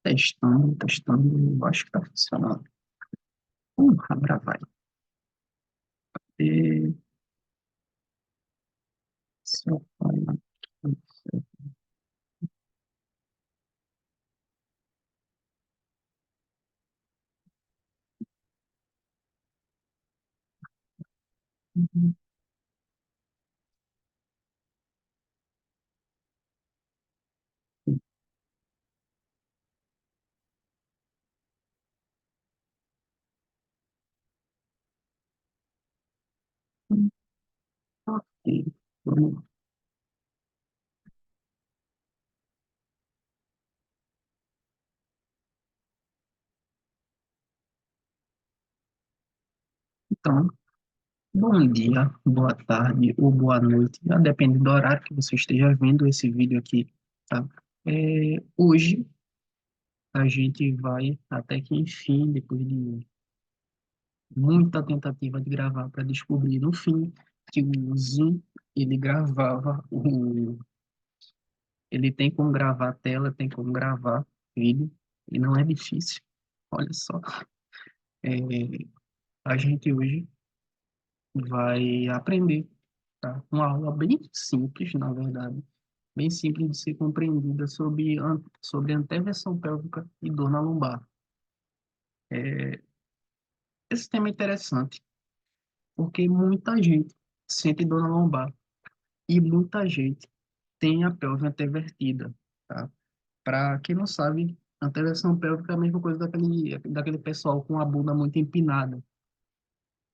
Testando, testando, eu acho que tá funcionando. Abra vai. E, se eu falar aqui, ok, vamos lá. Então, bom dia, boa tarde ou boa noite, a depender do horário que você esteja vendo esse vídeo aqui, tá? Hoje a gente vai, até que enfim, depois de muita tentativa de gravar para descobrir no fim que o Zoom, ele gravava ele tem como gravar a tela, tem como gravar vídeo, e não é difícil. Olha só, é, a gente hoje vai aprender, tá? Uma aula bem simples, na verdade, bem simples de ser compreendida sobre anteversão pélvica e dor na lombar. Esse tema é interessante, porque muita gente sente dor na lombar e muita gente tem a pelve antevertida, tá? Para quem não sabe, anteversão pélvica é a mesma coisa daquele pessoal com a bunda muito empinada.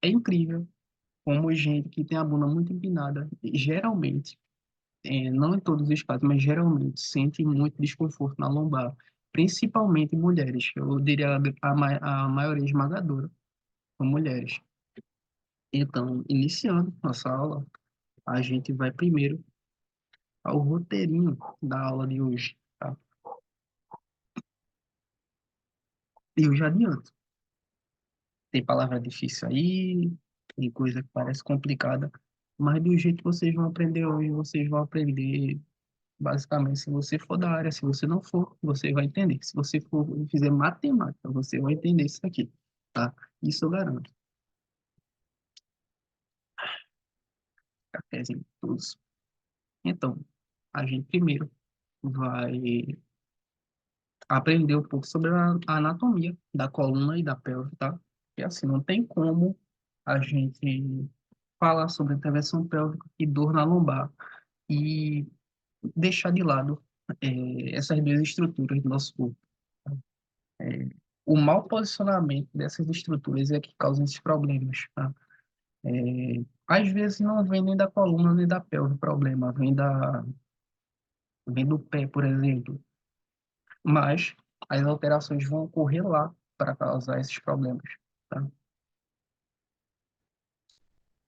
É incrível como gente que tem a bunda muito empinada, geralmente, não em todos os casos, mas geralmente, sente muito desconforto na lombar, principalmente mulheres. Eu diria a maioria esmagadora são mulheres. Então, iniciando nossa aula, a gente vai primeiro ao roteirinho da aula de hoje, tá? E eu já adianto. Tem palavra difícil aí, tem coisa que parece complicada, mas do jeito que vocês vão aprender hoje, vocês vão aprender basicamente se você for da área, se você não for, você vai entender. Se você for fizer matemática, você vai entender isso aqui, tá? Isso eu garanto. Cafézinho, todos. Então, a gente primeiro vai aprender um pouco sobre a anatomia da coluna e da pelve, tá? E assim, não tem como a gente falar sobre intervenção pélvica e dor na lombar e deixar de lado essas duas estruturas do nosso corpo. É, o mau posicionamento dessas estruturas é que causa esses problemas, tá? Às vezes não vem nem da coluna nem da pelve o problema, vem do pé, por exemplo, mas as alterações vão ocorrer lá para causar esses problemas, tá?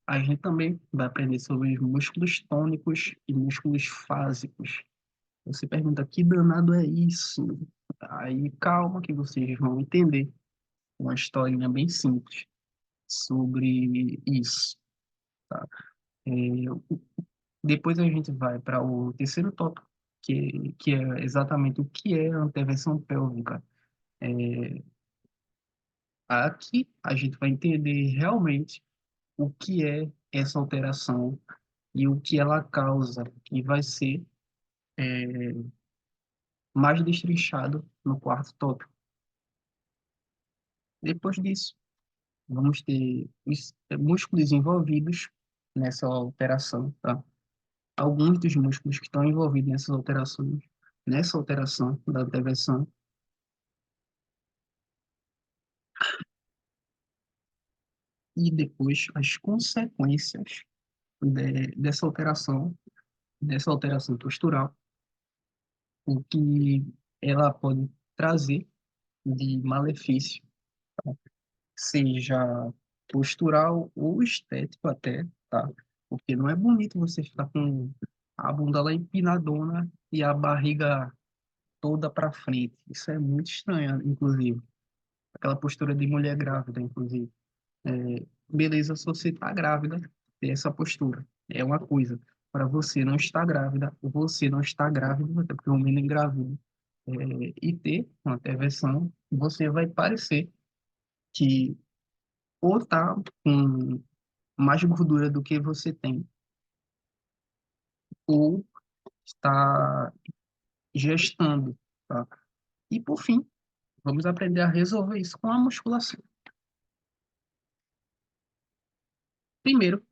A gente também vai aprender sobre os músculos tônicos e músculos fásicos. Você pergunta, que danado é isso? Aí calma que vocês vão entender uma historinha bem simples sobre isso, tá? É, depois a gente vai para o terceiro tópico, que é exatamente o que é a intervenção pélvica. Aqui a gente vai entender realmente o que é essa alteração e o que ela causa, e vai ser mais destrinchado no quarto tópico. Depois disso, vamos ter os músculos envolvidos nessa alteração, tá? Alguns dos músculos que estão envolvidos nessas alterações, nessa alteração da intervenção, e depois as consequências dessa alteração postural, o que ela pode trazer de malefício, seja postural ou estético até, tá? Porque não é bonito você ficar com a bunda lá empinadona e a barriga toda para frente. Isso é muito estranho, inclusive. Aquela postura de mulher grávida, inclusive. Beleza, se você está grávida, ter essa postura. É uma coisa. Para você não estar grávida, você não está grávida, até porque o homem não engravida. e ter uma intervenção, você vai parecer que ou está com mais gordura do que você tem, ou está gestando, tá? E por fim, vamos aprender a resolver isso com a musculação. Primeiro,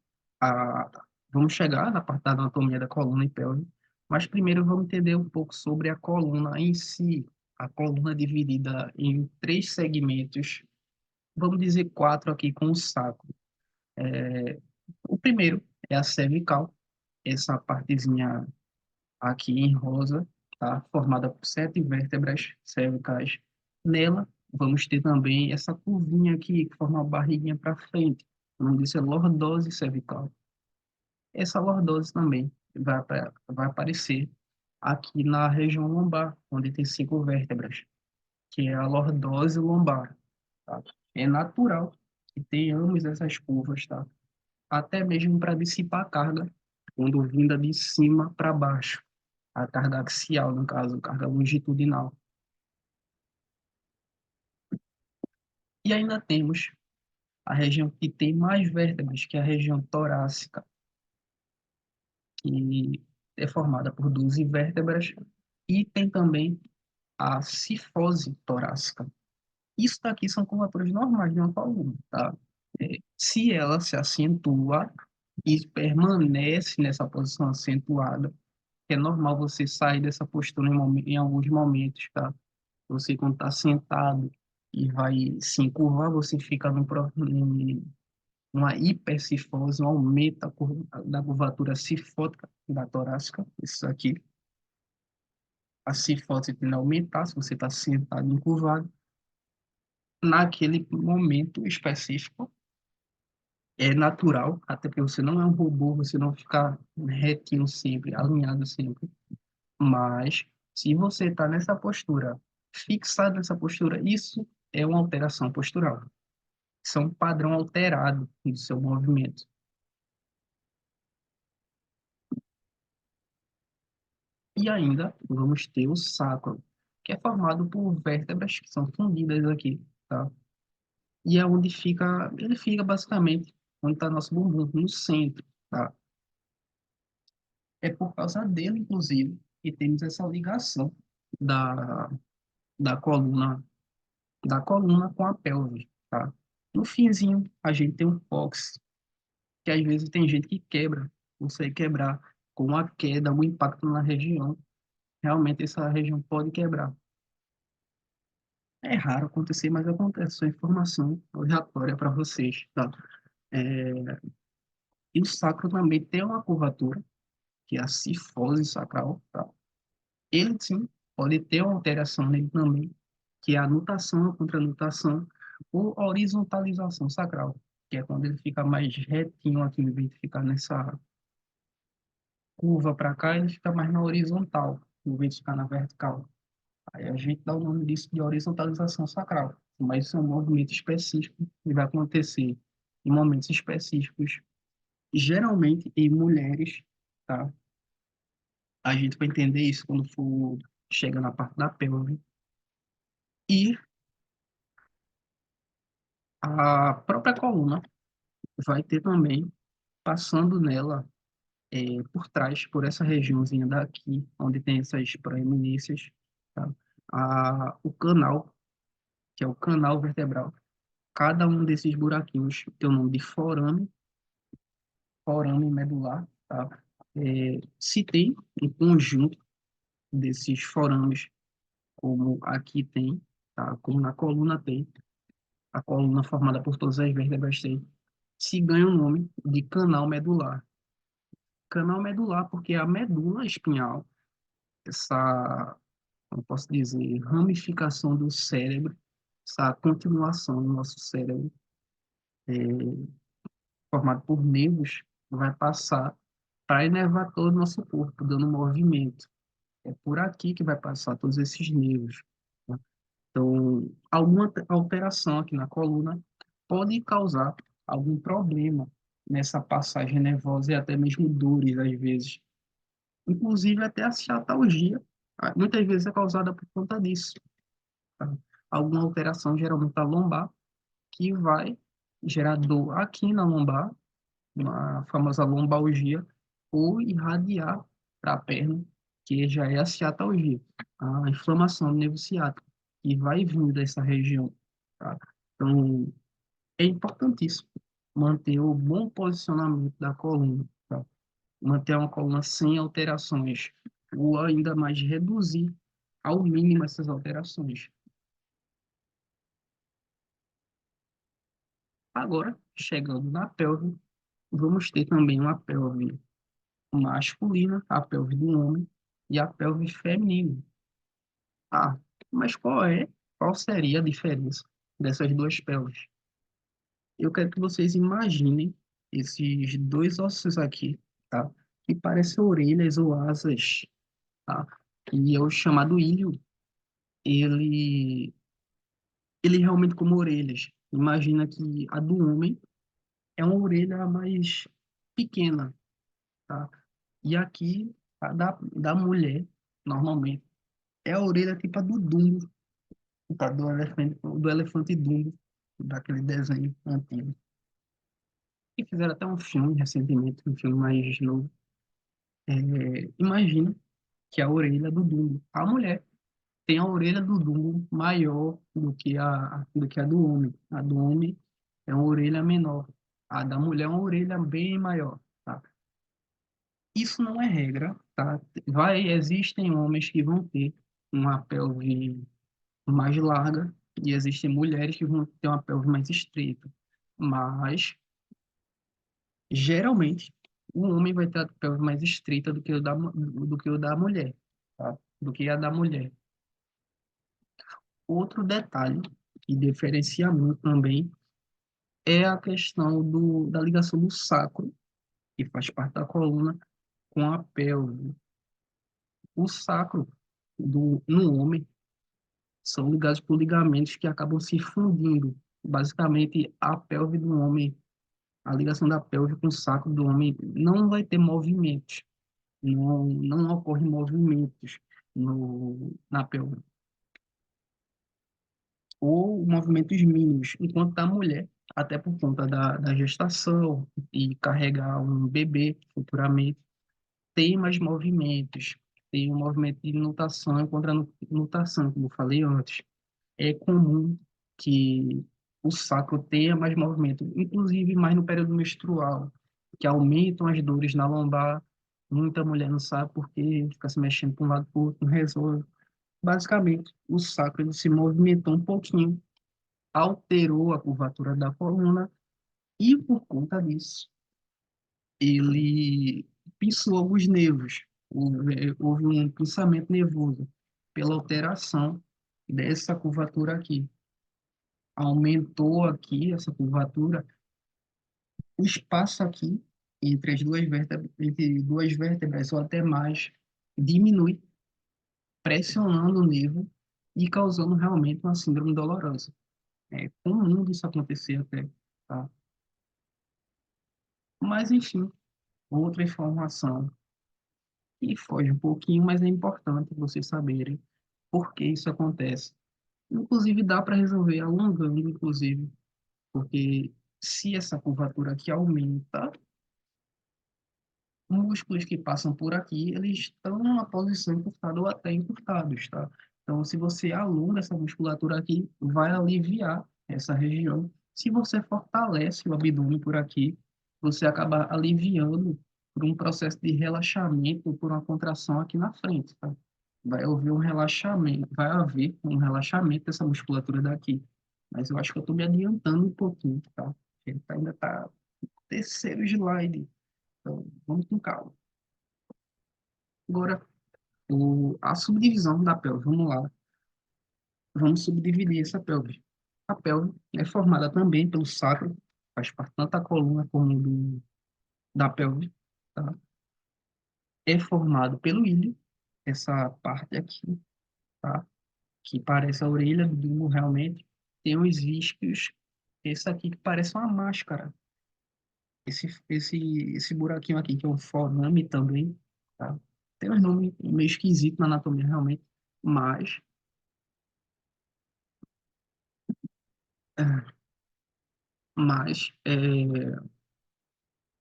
a, vamos chegar na parte da anatomia da coluna e pelve, mas primeiro vamos entender um pouco sobre a coluna em si. A coluna é dividida em três segmentos, vamos dizer quatro aqui com o sacro. O primeiro é a cervical, essa partezinha aqui em rosa, tá? Formada por sete vértebras cervicais. Nela, vamos ter também essa curvinha aqui, que forma a barriguinha para frente. O nome disso é lordose cervical. Essa lordose também vai aparecer aqui na região lombar, onde tem cinco vértebras, que é a lordose lombar, tá? É natural que tenhamos essas curvas, tá? Até mesmo para dissipar a carga, quando vinda de cima para baixo, a carga axial, no caso, carga longitudinal. E ainda temos a região que tem mais vértebras, que é a região torácica, que é formada por 12 vértebras, e tem também a cifose torácica. Isso daqui são curvaturas normais de uma coluna, tá? Se ela se acentua e permanece nessa posição acentuada, é normal você sair dessa postura em alguns momentos, tá? Você, quando está sentado e vai se encurvar, você fica numa hipercifose, um aumento da curvatura cifótica da torácica. Isso aqui, a cifose tende a aumentar se você está sentado e encurvado. Naquele momento específico, é natural, até porque você não é um robô, você não fica retinho sempre, alinhado sempre. Mas, se você está nessa postura, fixado nessa postura, isso é uma alteração postural. Isso é um padrão alterado do seu movimento. E ainda vamos ter o sacro, que é formado por vértebras que são fundidas aqui, tá? E é onde fica, ele fica basicamente onde está nosso bumbum, no centro, tá? É por causa dele, inclusive, que temos essa ligação da, da coluna com a pelve, tá? No finzinho, a gente tem um cóccix, que às vezes tem gente que quebra, você quebrar com a queda, o impacto na região, realmente essa região pode quebrar. É raro acontecer, mas acontece. Só informação aleatória para vocês, tá? É, e o sacro também tem uma curvatura, que é a cifose sacral, tá? Ele sim pode ter uma alteração nele também, que é a nutação, a contranutação, ou horizontalização sacral, que é quando ele fica mais retinho aqui, em vez de ficar nessa curva para cá, ele fica mais na horizontal, em vez de ficar na vertical. Aí a gente dá o nome disso de horizontalização sacral, mas isso é um movimento específico que vai acontecer em momentos específicos, geralmente em mulheres, tá? A gente vai entender isso quando for chega na parte da pelve. E a própria coluna vai ter também, passando nela, por trás, por essa regiãozinha daqui, onde tem essas proeminências, tá? O canal, que é o canal vertebral. Cada um desses buraquinhos tem o nome de forame medular, tá? Se tem um conjunto desses forames, como aqui tem, tá? Como na coluna tem, a coluna formada por todas as vértebras tem, se ganha o nome de canal medular. Canal medular porque a medula espinhal, essa, como posso dizer, ramificação do cérebro, essa continuação do nosso cérebro, formado por nervos, vai passar para inervar todo o nosso corpo, dando movimento. É por aqui que vai passar todos esses nervos, tá? Então, alguma alteração aqui na coluna pode causar algum problema nessa passagem nervosa e até mesmo dores às vezes. Inclusive até a ciatalgia, Muitas vezes é causada por conta disso, tá? Alguma alteração, geralmente da lombar, que vai gerar dor aqui na lombar, uma famosa lombalgia, ou irradiar para a perna, que já é a ciatalgia, a inflamação do nervo ciático, que vai vindo dessa região, tá? Então, é importantíssimo manter o bom posicionamento da coluna, tá? Manter uma coluna sem alterações, ou ainda mais reduzir ao mínimo essas alterações. Agora, chegando na pelve, vamos ter também uma pelve masculina, a pelve do homem, e a pelve feminina. Ah, mas qual seria a diferença dessas duas pelves? Eu quero que vocês imaginem esses dois ossos aqui, tá? Que parecem orelhas ou asas, tá? E é o chamado ilho, ele, ele realmente como orelhas. Imagina que a do homem é uma orelha mais pequena, tá? E aqui, a da mulher, normalmente, é a orelha tipo a do Dumbo, tá? Do elefante Dumbo, daquele desenho antigo. E fizeram até um filme recentemente, um filme mais novo. Imagina que a orelha do Dumbo, a mulher, tem a orelha do Dumbo maior do que a do homem. A do homem é uma orelha menor. A da mulher é uma orelha bem maior, tá? Isso não é regra, tá? Existem homens que vão ter uma pelve mais larga e existem mulheres que vão ter uma pelve mais estreita. Mas, geralmente, o homem vai ter a pelve mais estreita do que o da mulher, tá? Do que a da mulher. Outro detalhe que diferencia muito também é a questão da ligação do sacro, que faz parte da coluna, com a pelve. O sacro no homem são ligados por ligamentos que acabam se fundindo. Basicamente, a pelve do homem, a ligação da pelve com o sacro do homem não vai ter movimentos, não ocorrem movimentos na pelve, ou movimentos mínimos, enquanto da mulher, até por conta da gestação e carregar um bebê futuramente, tem mais movimentos, tem um movimento de nutação e contra-nutação, como eu falei antes. É comum que o sacro tenha mais movimento, inclusive mais no período menstrual, que aumentam as dores na lombar. Muita mulher não sabe porque fica se mexendo para um lado para o outro, não resolve. Basicamente, o sacro ele se movimentou um pouquinho, alterou a curvatura da coluna e, por conta disso, ele pinçou alguns nervos. Houve um pinçamento nervoso pela alteração dessa curvatura aqui. Aumentou aqui essa curvatura, o espaço aqui entre duas vértebras ou até mais diminui, pressionando o nervo e causando realmente uma síndrome dolorosa. É comum isso acontecer até, tá? Mas, enfim, outra informação que foge um pouquinho, mas é importante vocês saberem por que isso acontece. Inclusive, dá para resolver alongando, inclusive, porque se essa curvatura aqui aumenta, músculos que passam por aqui, eles estão numa posição encurtada ou até encurtados, tá? Então, se você alonga essa musculatura aqui, vai aliviar essa região. Se você fortalece o abdômen por aqui, você acaba aliviando por um processo de relaxamento, por uma contração aqui na frente, tá? Vai haver um relaxamento dessa musculatura daqui. Mas eu acho que eu estou me adiantando um pouquinho, tá? Ele ainda está no terceiro slide, então vamos com calma. Agora, a subdivisão da pelve, vamos lá. Vamos subdividir essa pelve. A pelve é formada também pelo sacro, faz parte tanto da coluna como da pelve, tá? É formado pelo ilho, essa parte aqui, tá? Que parece a orelha do Dumbo realmente. Tem os isquios, esse aqui que parece uma máscara. Esse buraquinho aqui, que é um forame também, tá? Tem um nome meio esquisito na anatomia, realmente, mas é, mas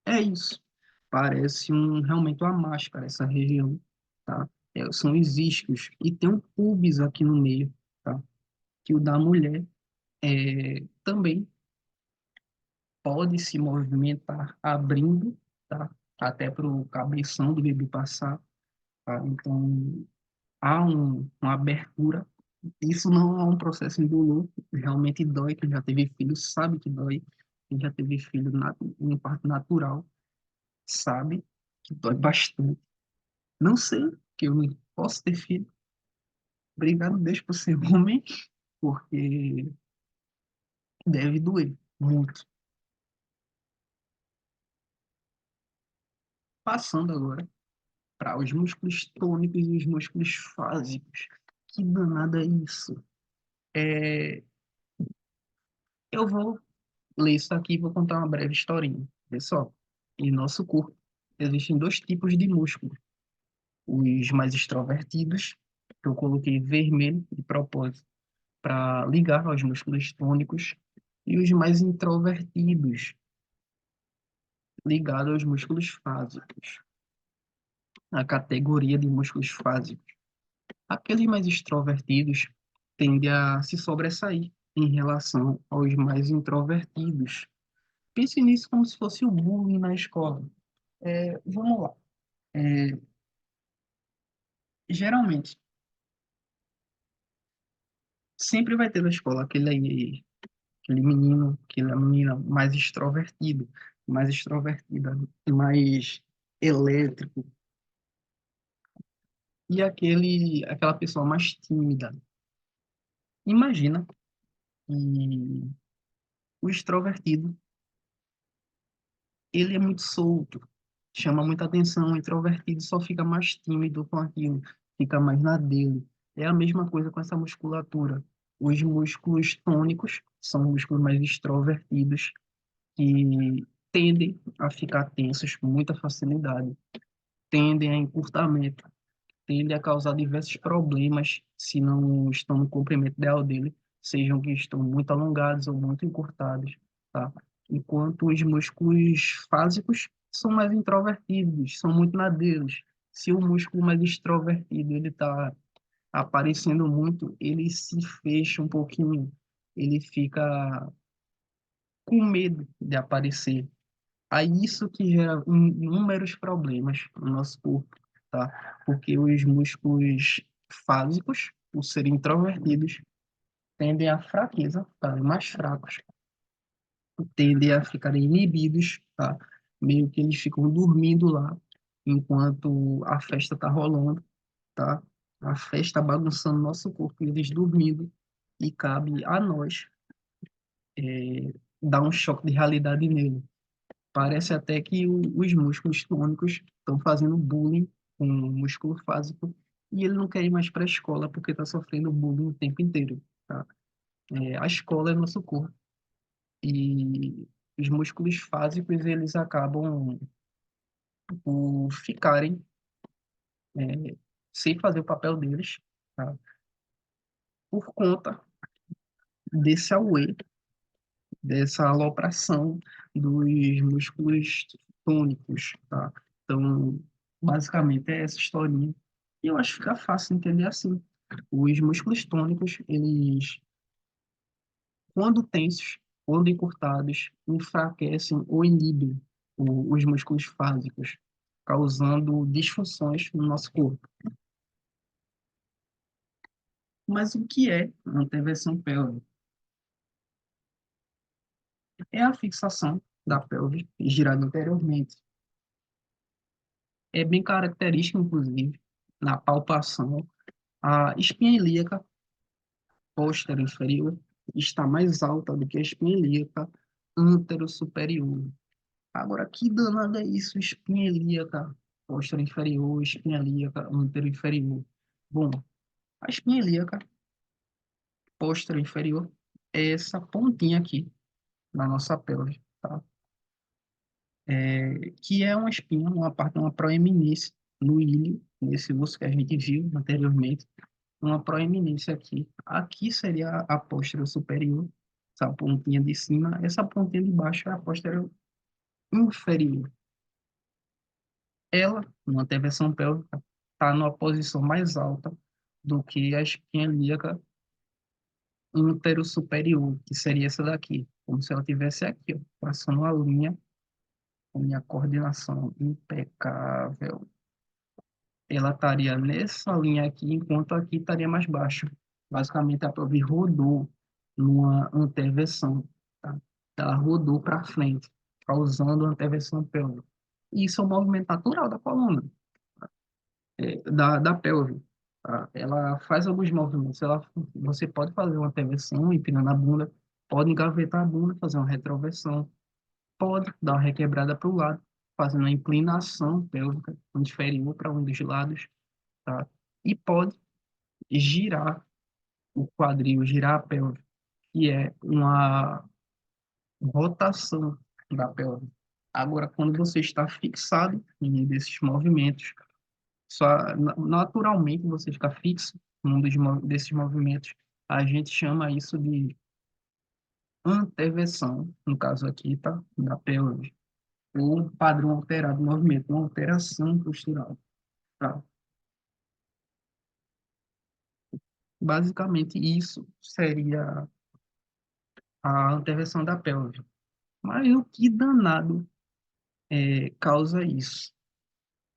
é isso. Parece realmente uma máscara essa região, tá? São os isquios e tem um pubis aqui no meio, tá? Que o da mulher também pode se movimentar abrindo, tá? Até para o cabeção do bebê passar, tá? Então, há uma abertura. Isso não é um processo indolor, realmente dói. Quem já teve filho sabe que dói. Quem já teve filho em parto natural sabe que dói bastante. Não sei, que eu não posso ter filho. Obrigado, Deus, por ser homem, porque deve doer muito. Passando agora para os músculos tônicos e os músculos fásicos. Que danada é isso? É, eu vou ler isso aqui e vou contar uma breve historinha. Pessoal, em nosso corpo existem dois tipos de músculos. Os mais extrovertidos, que eu coloquei vermelho de propósito, para ligar aos músculos tônicos, e os mais introvertidos, ligados aos músculos fásicos. A categoria de músculos fásicos. Aqueles mais extrovertidos tendem a se sobressair em relação aos mais introvertidos. Pense nisso como se fosse o bullying na escola. Vamos lá. É, geralmente, sempre vai ter na escola aquele menino, aquela menina mais extrovertida, mais elétrico, e aquela pessoa mais tímida. Imagina que o extrovertido, ele é muito solto, chama muita atenção, o introvertido só fica mais tímido com aquilo, fica mais na dele. É a mesma coisa com essa musculatura. Os músculos tônicos são músculos mais extrovertidos que tendem a ficar tensos com muita facilidade, tendem a encurtamento, tendem a causar diversos problemas se não estão no comprimento ideal dele, sejam que estão muito alongados ou muito encurtados, tá? Enquanto os músculos fásicos são mais introvertidos, são muito na deles. Se o músculo mais extrovertido ele está aparecendo muito, ele se fecha um pouquinho, ele fica com medo de aparecer. Aí isso que gera inúmeros problemas no nosso corpo, tá? Porque os músculos fásicos, por serem introvertidos, tendem à fraqueza, tá? Mais fracos, tendem a ficarem inibidos, tá? Meio que eles ficam dormindo lá enquanto a festa tá rolando, tá? A festa bagunçando nosso corpo, eles dormindo, e cabe a nós dar um choque de realidade nele. Parece até que os músculos tônicos estão fazendo bullying com o músculo fásico e ele não quer ir mais para a escola porque está sofrendo bullying o tempo inteiro, tá? A escola é nosso corpo e os músculos fásicos eles acabam por ficarem sem fazer o papel deles, tá? Por conta desse auê, dessa alopração dos músculos tônicos, tá? Então, basicamente é essa historinha. E eu acho que fica fácil entender assim. Os músculos tônicos, eles, quando tensos, quando encurtados, enfraquecem ou inibem os músculos fásicos, causando disfunções no nosso corpo. Mas o que é a intervenção pélvica? É a fixação da pelve girada anteriormente. É bem característico, inclusive, na palpação, a espinha ilíaca posterior inferior está mais alta do que a espinha ilíaca antero-superior. Agora, que danada é isso? Espinha ilíaca posterior inferior, espinha ilíaca antero-inferior. Bom, a espinha ilíaca posterior inferior é essa pontinha aqui na nossa pelve, tá? Que é uma espinha, uma parte, uma proeminência no ilho, nesse osso que a gente viu anteriormente, uma proeminência aqui. Aqui seria a posterior superior, essa pontinha de cima, essa pontinha de baixo é a posterior inferior. Ela, numa intervenção pélvica, está numa posição mais alta do que a espinha ilíaca útero-superior, que seria essa daqui, como se ela estivesse aqui, ó, passando a linha, com minha coordenação impecável. Ela estaria nessa linha aqui, enquanto aqui estaria mais baixo. Basicamente, a pelve rodou numa intervenção, tá? Ela rodou para frente, causando uma intervenção pélvica. E isso é um movimento natural da coluna, da pelve. Tá? Ela faz alguns movimentos. Você pode fazer uma intervenção, empinando a bunda, pode engavetar a bunda, fazer uma retroversão, pode dar uma requebrada para o lado, fazendo uma inclinação pélvica inferior para um dos lados, tá? E pode girar o quadril, girar a pelve, que é uma rotação da pelve. Agora, quando você está fixado em um desses movimentos, naturalmente você fica fixo em um desses movimentos, a gente chama isso de anteversão, no caso aqui, tá? Da pelve, ou padrão alterado do movimento, uma alteração postural, tá? Basicamente, isso seria a anteversão da pelve. Mas o que danado causa isso,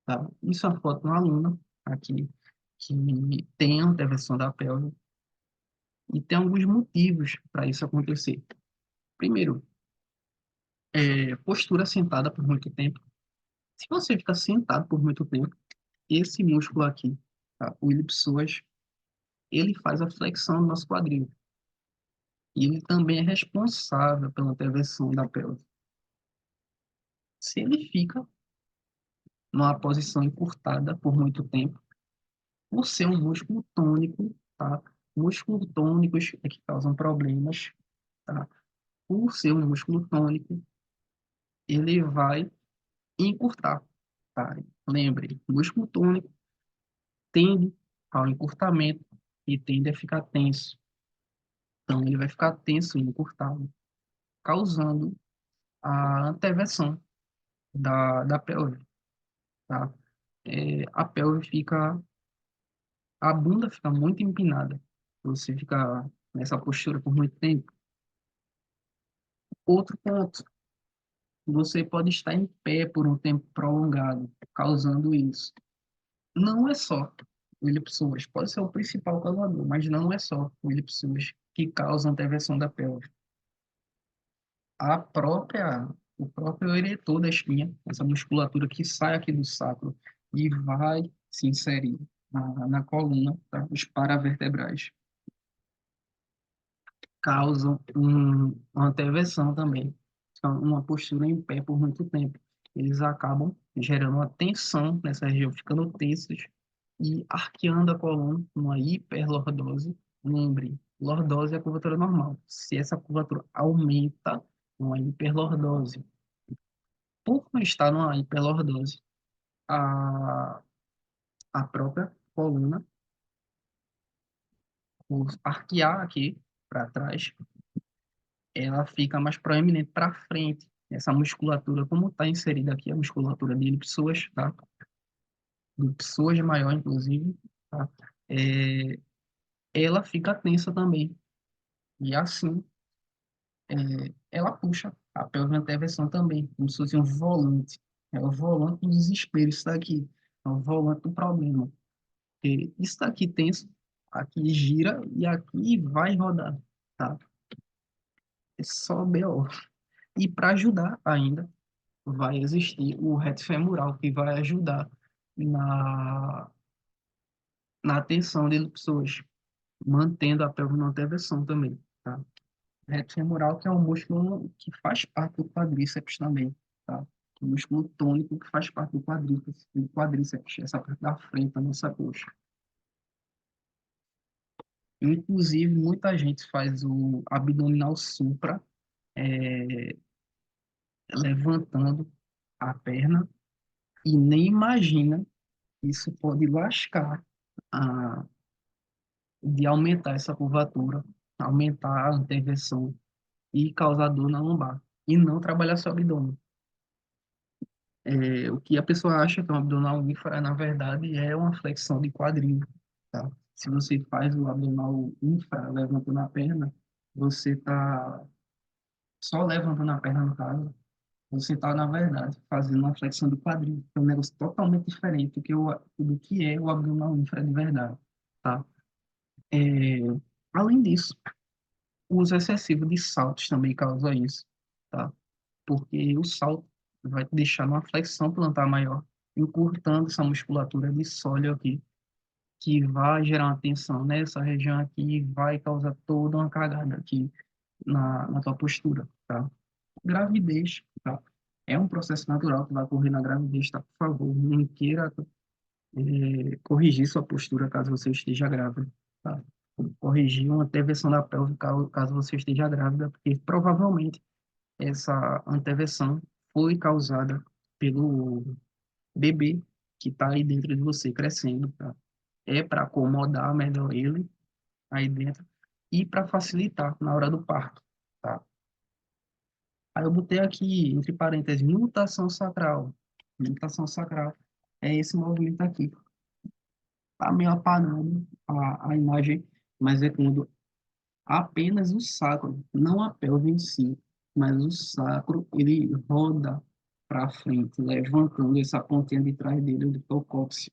tá? Isso é uma foto de uma aluna aqui que tem anteversão da pelve e tem alguns motivos para isso acontecer. Primeiro, postura sentada por muito tempo. Se você fica sentado por muito tempo, esse músculo aqui, tá? O ilipsoas, ele faz a flexão do nosso quadril. E ele também é responsável pela intervenção da pelve. Se ele fica numa posição encurtada por muito tempo, por ser um músculo tônico, tá? Músculos tônicos é que causam problemas, tá? Por ser um músculo tônico, ele vai encurtar, tá? Lembre, músculo tônico tende ao encurtamento e tende a ficar tenso. Então, ele vai ficar tenso e encurtado, causando a anteversão da pelve, tá? A pelve fica, a bunda fica muito empinada. Você fica nessa postura por muito tempo. Outro ponto, você pode estar em pé por um tempo prolongado, causando isso. Não é só o ilipsoas, pode ser o principal causador, mas não é só o ilipsoas que causa anteversão da pelve. A própria, o próprio eretor da espinha, essa musculatura que sai aqui do sacro e vai se inserir na coluna, tá? Os paravertebrais, causam uma anteversão também. Então, uma postura em pé por muito tempo. Eles acabam gerando uma tensão nessa região, ficando tensos e arqueando a coluna, uma hiperlordose. Lembre, lordose é a curvatura normal. Se essa curvatura aumenta, uma hiperlordose. Por não estar numa hiperlordose, a, a própria coluna, por arquear aqui para trás, ela fica mais proeminente para frente. Essa musculatura, como está inserida aqui, a musculatura de psoas, tá? De psoas maior, inclusive, tá? É, ela fica tensa também. E assim, ela puxa a pelve anteversão também, como se fosse um volante. É o volante do desespero, isso daqui. É o volante do problema. Porque isso daqui tenso, aqui gira e aqui vai rodar, tá? É só BO. E para ajudar ainda, vai existir o reto femoral, que vai ajudar na, na tensão de pessoas, mantendo a pelve na intervenção também, tá? Reto femoral, que é um músculo que faz parte do quadríceps também, tá? O músculo tônico que faz parte do quadríceps, essa parte da frente da nossa coxa. Inclusive, muita gente faz o abdominal supra, é, levantando a perna e nem imagina Isso pode lascar, de aumentar essa curvatura, aumentar a intervenção e causar dor na lombar, e não trabalhar seu abdômen. O que a pessoa acha que é um abdominal infra, na verdade, é uma flexão de quadril, tá? Se você faz o abdominal infra, levantando a perna, você está só levantando a perna, no caso, você está, na verdade, fazendo uma flexão do quadril, que é um negócio totalmente diferente do que é o abdominal infra de verdade, tá? É, além disso, o uso excessivo de saltos também causa isso, tá? Porque o salto vai te deixar numa flexão plantar maior, encurtando essa musculatura de sólio aqui, que vai gerar uma tensão nessa região aqui e vai causar toda uma cagada aqui na tua postura, tá? Gravidez, tá? É um processo natural que vai ocorrer na gravidez, tá? Por favor, não queira corrigir sua postura caso você esteja grávida, tá? Corrigir uma anteversão da pelve caso você esteja grávida, porque provavelmente essa anteversão foi causada pelo bebê que está aí dentro de você crescendo, tá? É para acomodar melhor ele aí dentro e para facilitar na hora do parto, tá? Aí eu botei aqui, entre parênteses, mutação sacral. Mutação sacral é esse movimento aqui. Tá meio apagando a imagem, mas é quando apenas o sacro, não a pelve em si, mas o sacro, ele roda para frente, levantando essa pontinha de trás dele, do cóccix.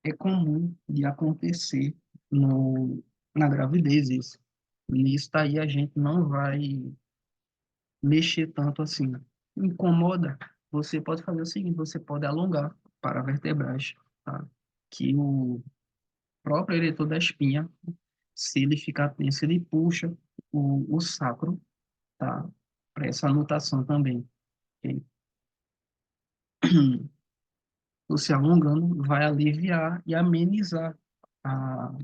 É comum de acontecer no, na gravidez isso. Nisso daí a gente não vai mexer tanto assim. Incomoda, você pode fazer o seguinte, você pode alongar para vertebrais, tá? Que o próprio eretor da espinha, se ele ficar tenso, ele puxa o sacro, tá? Para essa anotação também. Ok? Você alongando vai aliviar e amenizar a,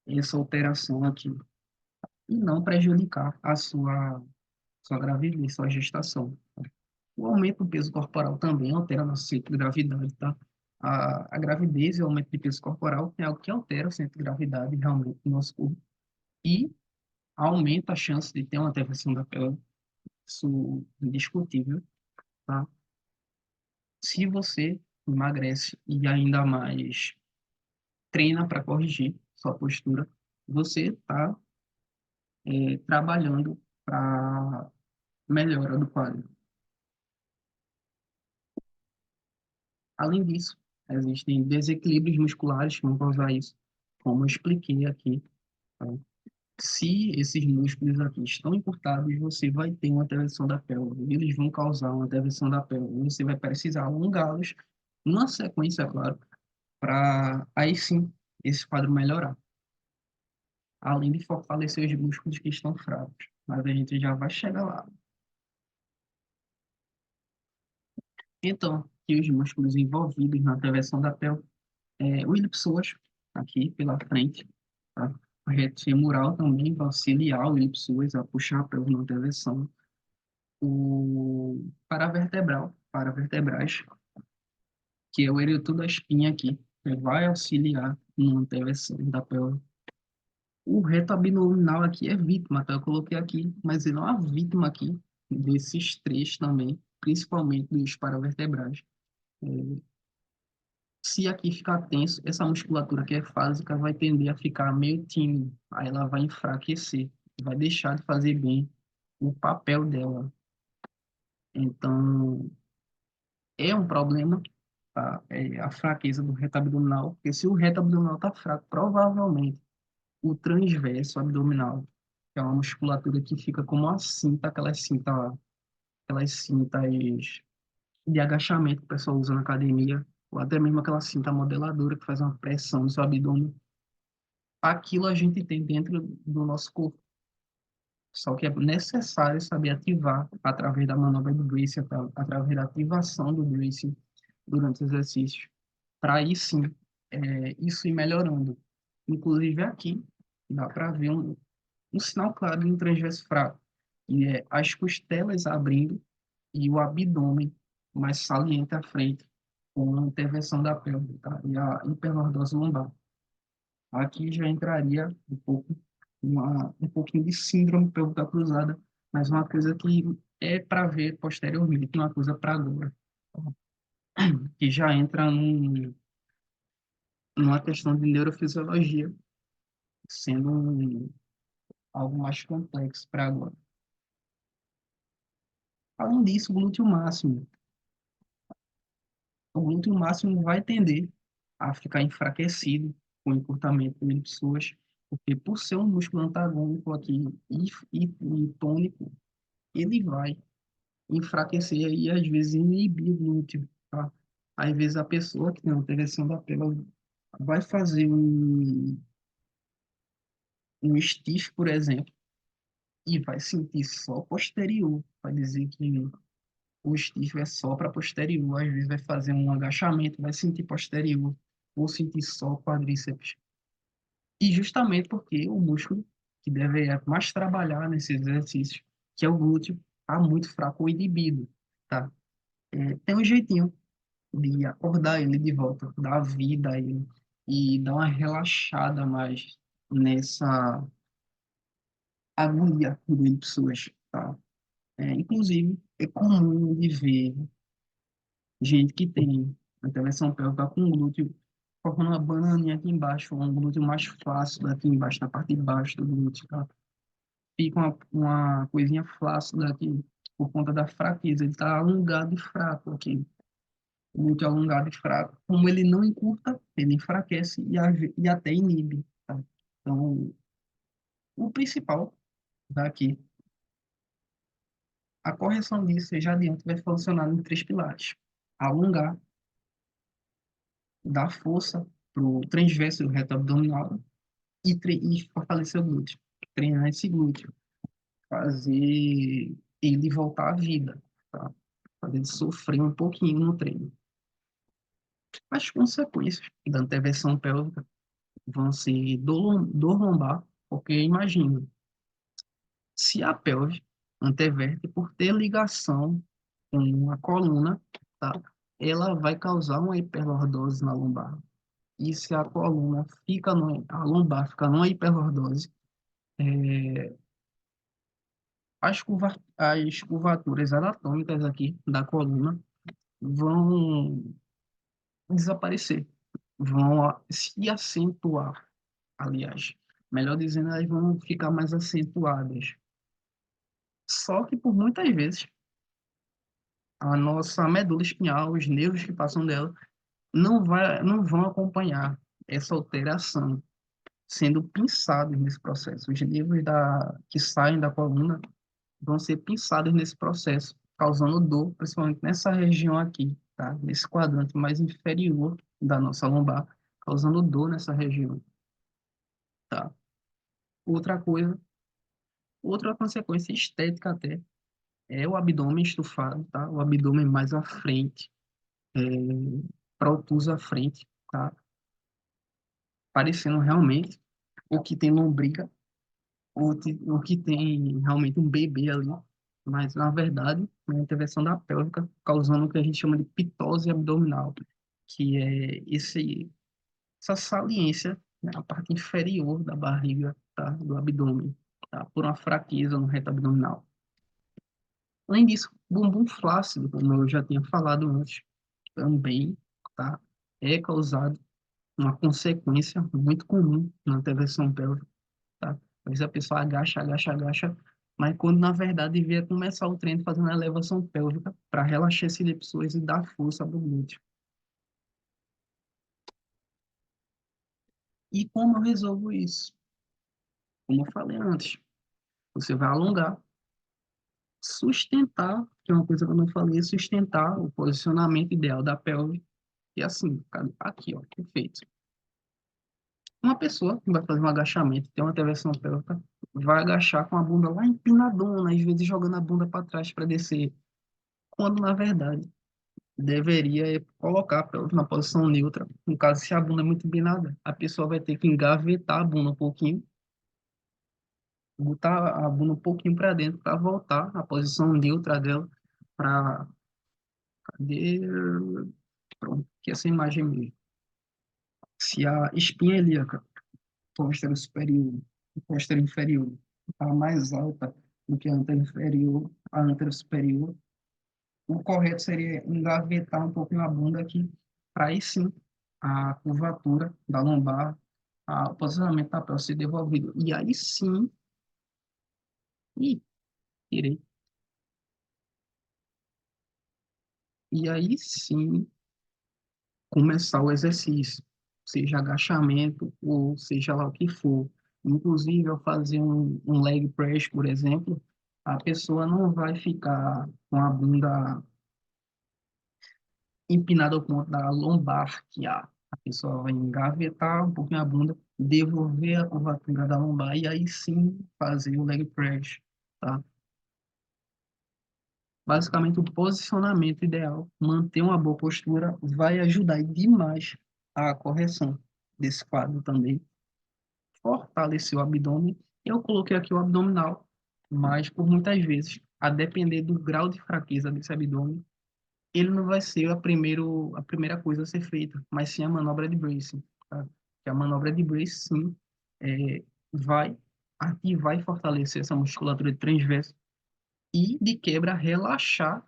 essa alteração aqui e não prejudicar a sua gravidez, sua gestação. O aumento do peso corporal também altera nosso centro de gravidade, tá? A gravidez e o aumento de peso corporal é algo que altera o centro de gravidade realmente do nosso corpo e aumenta a chance de ter uma alteração da pele, isso é indiscutível, tá? Se você emagrece e ainda mais treina para corrigir sua postura, você está trabalhando para melhora do quadro. Além disso, existem desequilíbrios musculares que vão causar isso, como eu expliquei aqui. Tá? Se esses músculos aqui estão encurtados, você vai ter uma alteração da pelve. Eles vão causar uma alteração da pelve. Você vai precisar alongá-los, numa sequência, claro, para aí sim esse quadro melhorar. Além de fortalecer os músculos que estão fracos. Mas a gente já vai chegar lá. Então, que os músculos envolvidos na travessão da pelve, o ilipsoas, aqui pela frente, tá? O reto femoral também vai auxiliar o ilipsoas a puxar a pelve na travessão. O paravertebral, paravertebrais, que é o eretor da espinha aqui, que vai auxiliar na travessão da pelve. O reto abdominal aqui é vítima, tá? Eu coloquei aqui, mas ele é uma vítima aqui desses três também, principalmente dos paravertebrais. Se aqui ficar tenso, essa musculatura que é fásica vai tender a ficar meio tímida, aí ela vai enfraquecer, vai deixar de fazer bem o papel dela. Então, é um problema, tá? É a fraqueza do reto abdominal, porque se o reto abdominal está fraco, provavelmente o transverso abdominal, que é uma musculatura que fica como uma cinta, aquelas cintas de agachamento que o pessoal usa na academia, ou até mesmo aquela cinta modeladora que faz uma pressão no seu abdômen. Aquilo a gente tem dentro do nosso corpo. Só que é necessário saber ativar através da manobra do Gracie, através da ativação do Gracie durante os exercícios, para aí sim isso ir melhorando. Inclusive aqui, dá para ver um sinal claro de um transverso fraco, que é as costelas abrindo e o abdômen mais saliente à frente, com a intervenção da pelve, tá? E a hiperlordose lombar. Aqui já entraria um pouco, um pouquinho de síndrome pélvica cruzada, mas uma coisa que é para ver posteriormente, uma coisa para agora, que já entra numa questão de neurofisiologia, sendo algo mais complexo para agora. Além disso, o glúteo máximo vai tender a ficar enfraquecido com o encurtamento de pessoas, porque por ser um músculo antagônico aqui e tônico, ele vai enfraquecer e às vezes inibir o glúteo, tá? Às vezes a pessoa que tem uma alteração da pele vai fazer um stiff, por exemplo, e vai sentir só posterior, vai dizer que o stiff é só para posterior, às vezes vai fazer um agachamento, vai sentir posterior, ou sentir só quadríceps. E justamente porque o músculo que deve mais trabalhar nesses exercícios, que é o glúteo, está muito fraco ou inibido, tá? Tem um jeitinho de acordar ele de volta, dar vida a ele e dar uma relaxada mais nessa agonia de pessoas, tá? Inclusive, é comum de ver gente que tem intervenção pélvica com glúteo colocando uma bananinha aqui embaixo, um glúteo mais flácido aqui embaixo, na parte de baixo do glúteo, tá? Fica uma coisinha flácida aqui por conta da fraqueza. Ele está alongado e fraco aqui. Muito alongado e fraco. Como ele não encurta, ele enfraquece e até inibe, tá? Então, o principal daqui, a correção disso, já adiante, vai funcionar em três pilares. Alongar, dar força para o transverso do reto abdominal e fortalecer o glúteo. Treinar esse glúteo. Fazer ele voltar à vida, tá? Fazer ele sofrer um pouquinho no treino. As consequências da intervenção pélvica vão ser dor lombar, porque imagina, se a pelve anteverte por ter ligação com a coluna, tá? Ela vai causar uma hiperlordose na lombar. E se a coluna fica a lombar fica numa hiperlordose, as curvaturas anatômicas aqui da coluna vão desaparecer, vão se acentuar, aliás. Melhor dizendo, elas vão ficar mais acentuadas. Só que por muitas vezes a nossa medula espinhal, os nervos que passam dela, não vão acompanhar essa alteração, sendo pinçados nesse processo. Os nervos que saem da coluna vão ser pinçados nesse processo, causando dor, principalmente nessa região aqui, tá? Nesse quadrante mais inferior da nossa lombar, causando dor nessa região, tá? Outra coisa, outra consequência estética até, é o abdômen estufado, tá? O abdômen mais à frente, é, protuso à frente, tá? Parecendo realmente o que tem lombriga, o que tem realmente um bebê ali, mas na verdade é uma intervenção da pélvica, causando o que a gente chama de pitose abdominal, que é essa saliência na parte inferior da barriga, tá? Do abdômen, tá? Por uma fraqueza no reto abdominal. Além disso, bumbum flácido, como eu já tinha falado antes, também, tá? É causado uma consequência muito comum na intervenção pélvica, tá? Às vezes a pessoa agacha, agacha, agacha, mas quando na verdade devia começar o treino fazendo a elevação pélvica para relaxar esse iliopsoas e dar força para o glúteo. E como eu resolvo isso? Como eu falei antes, você vai alongar, sustentar, que é uma coisa que eu não falei, sustentar o posicionamento ideal da pelve, e assim, aqui, ó, perfeito. Uma pessoa que vai fazer um agachamento, tem uma intervenção pélvica, vai agachar com a bunda lá empinadona, às vezes jogando a bunda para trás para descer, quando na verdade deveria colocar a pelve na posição neutra. No caso, se a bunda é muito empinada, a pessoa vai ter que engavetar a bunda um pouquinho, botar a bunda um pouquinho para dentro para voltar à posição neutra dela, para pronto, que essa imagem mesmo. Se a espinha ilíaca, costela superior e costela inferior, está mais alta do que a antera inferior, a antera superior, o correto seria engavetar um pouquinho a bunda aqui, para aí sim a curvatura da lombar, o posicionamento da pele ser devolvido. E aí sim, e tirei. E aí sim começar o exercício, seja agachamento ou seja lá o que for. Inclusive, ao fazer um leg press, por exemplo, a pessoa não vai ficar com a bunda empinada ao ponto da lombar, a pessoa vai engavetar um pouquinho a bunda, devolver a curvatura da lombar e aí sim fazer o leg press, tá? Basicamente, o posicionamento ideal, manter uma boa postura, vai ajudar demais a correção desse quadro também. Fortalecer o abdômen. Eu coloquei aqui o abdominal, mas por muitas vezes, a depender do grau de fraqueza desse abdômen, ele não vai ser a primeira coisa a ser feita, mas sim a manobra de bracing, tá? Que a manobra de bracing, sim, vai ativar e fortalecer essa musculatura de transverso e, de quebra, relaxar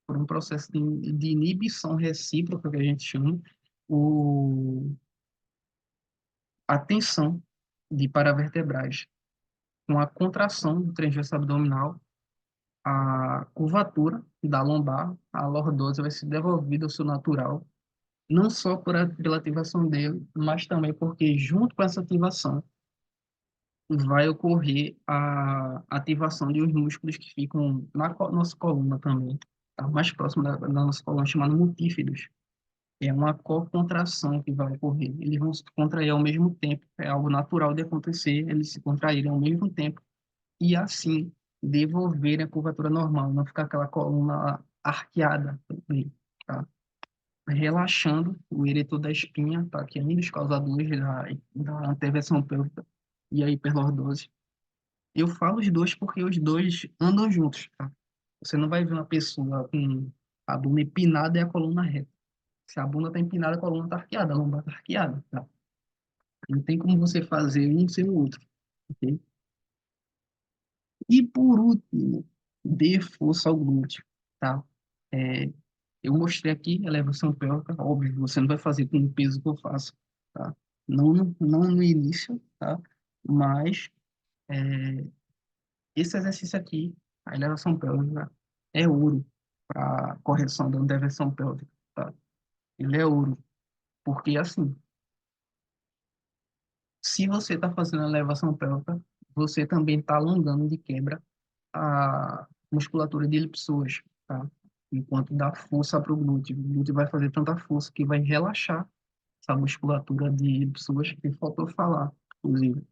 por um processo de inibição recíproca, que a gente chama, o, a tensão de paravertebrais. Com a contração do transverso abdominal, a curvatura da lombar, a lordose, vai ser devolvida ao seu natural, não só pela ativação dele, mas também porque, junto com essa ativação, vai ocorrer a ativação de uns músculos que ficam na nossa coluna também, tá? Mais próximo da nossa coluna, chamado multífidos. É uma co-contração que vai ocorrer. Eles vão se contrair ao mesmo tempo. É algo natural de acontecer, eles se contraírem ao mesmo tempo e assim devolverem a curvatura normal, não ficar aquela coluna arqueada também, tá? Relaxando o eretor da espinha, tá? Que é um dos causadores da intervenção pélvica e a hiperlordose. Eu falo os dois porque os dois andam juntos, tá? Você não vai ver uma pessoa com a bunda empinada e a coluna reta. Se a bunda está empinada, a coluna está arqueada, a lombar está arqueada, tá? Não tem como você fazer um sem o outro, ok? E por último, dê força ao glúteo, tá? É, eu mostrei aqui a elevação pélvica, óbvio, você não vai fazer com o peso que eu faço, tá? Não no início, tá? Mas esse exercício aqui, a elevação pélvica, é ouro para correção da underversão pélvica, tá? Ele é ouro, porque assim, se você está fazendo a elevação pélvica, você também está alongando de quebra a musculatura de elipsoas, tá? Enquanto dá força para o glúteo. O glúteo vai fazer tanta força que vai relaxar essa musculatura de elipsoas que faltou falar, inclusive.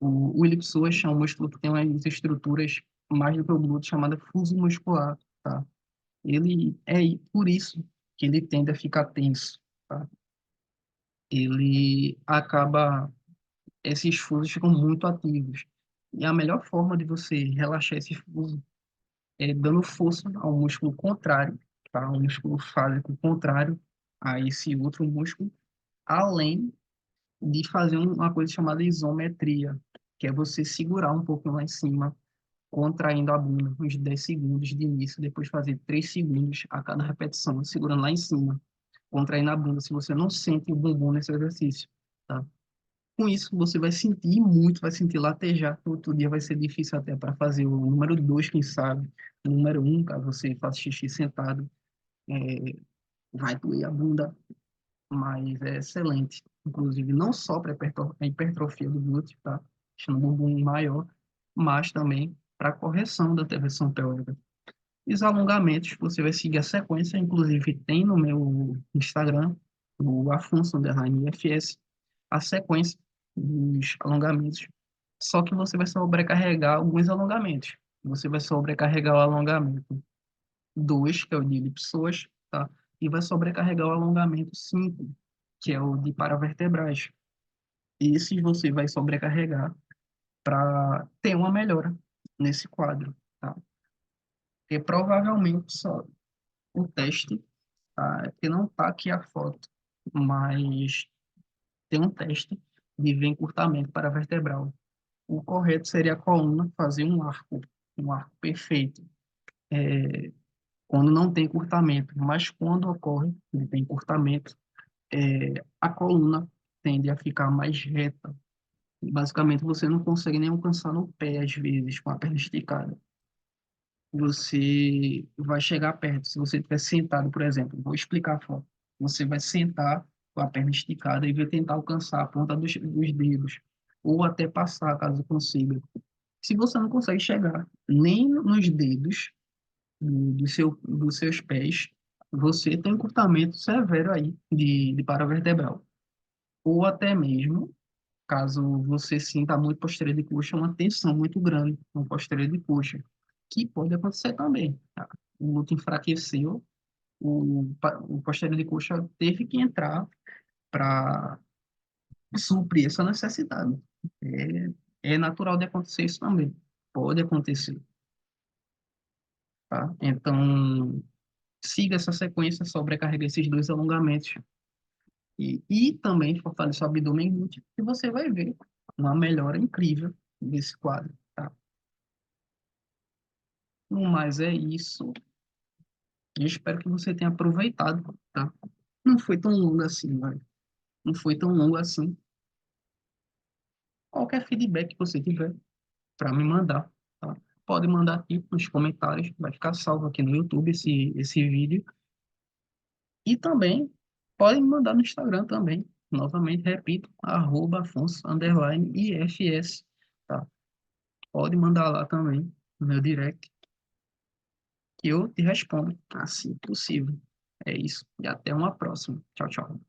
O elipsoas é um músculo que tem umas estruturas mais do que o glúteo, chamada fuso muscular, tá? Ele é por isso que ele tende a ficar tenso, tá? Ele acaba, esses fusos ficam muito ativos. E a melhor forma de você relaxar esse fuso dando força ao músculo contrário, tá? O músculo fálico contrário a esse outro músculo, além de fazer uma coisa chamada isometria, que é você segurar um pouco lá em cima, contraindo a bunda uns 10 segundos de início, depois fazer 3 segundos a cada repetição, segurando lá em cima, contraindo a bunda, se você não sente o bumbum nesse exercício, tá? Com isso, você vai sentir muito, vai sentir latejar. Outro dia vai ser difícil até para fazer o número 2, quem sabe. O número 1, caso você faça xixi sentado, é, vai doer a bunda, mas é excelente. Inclusive, não só para a hipertrofia do glúteo, tá? Deixando o bumbum maior, mas também para a correção da versão pélvica. E os alongamentos, você vai seguir a sequência, inclusive tem no meu Instagram, o Afonso_IFS, a sequência dos alongamentos. Só que você vai sobrecarregar alguns alongamentos. Você vai sobrecarregar o alongamento 2, que é o de elipsoas, tá? E vai sobrecarregar o alongamento 5, que é o de paravertebrais. Esses você vai sobrecarregar para ter uma melhora nesse quadro, tá? Porque provavelmente só o teste tá? É porque não está aqui a foto, mas tem um teste de ver encurtamento para vertebral. O correto seria a coluna fazer um arco perfeito, quando não tem encurtamento, mas quando ocorre, ele tem encurtamento, a coluna tende a ficar mais reta. Basicamente, você não consegue nem alcançar no pé, às vezes, com a perna esticada. Você vai chegar perto. Se você estiver sentado, por exemplo, vou explicar a foto. Você vai sentar com a perna esticada e vai tentar alcançar a ponta dos dedos, ou até passar, caso consiga. Se você não consegue chegar nem nos dedos dos seus pés, você tem um encurtamento severo aí de paravertebral. Ou até mesmo, caso você sinta muito posterior de coxa, uma tensão muito grande no posterior de coxa, que pode acontecer também, tá? O glúteo enfraqueceu, o posterior de coxa teve que entrar para suprir essa necessidade. É natural de acontecer isso também. Pode acontecer, tá? Então, siga essa sequência, sobrecarrega esses dois alongamentos e também fortaleça o abdômen glúteo, e você vai ver uma melhora incrível desse quadro, tá? No mais é isso. Eu espero que você tenha aproveitado, tá? Não foi tão longo assim, vai. Não foi tão longo assim. Qualquer feedback que você tiver para me mandar, tá? Pode mandar aqui nos comentários, vai ficar salvo aqui no YouTube esse vídeo. E também pode me mandar no Instagram também. Novamente, repito, @Afonso_IFS, tá? Pode mandar lá também, no meu direct, que eu te respondo assim que possível. É isso. E até uma próxima. Tchau, tchau.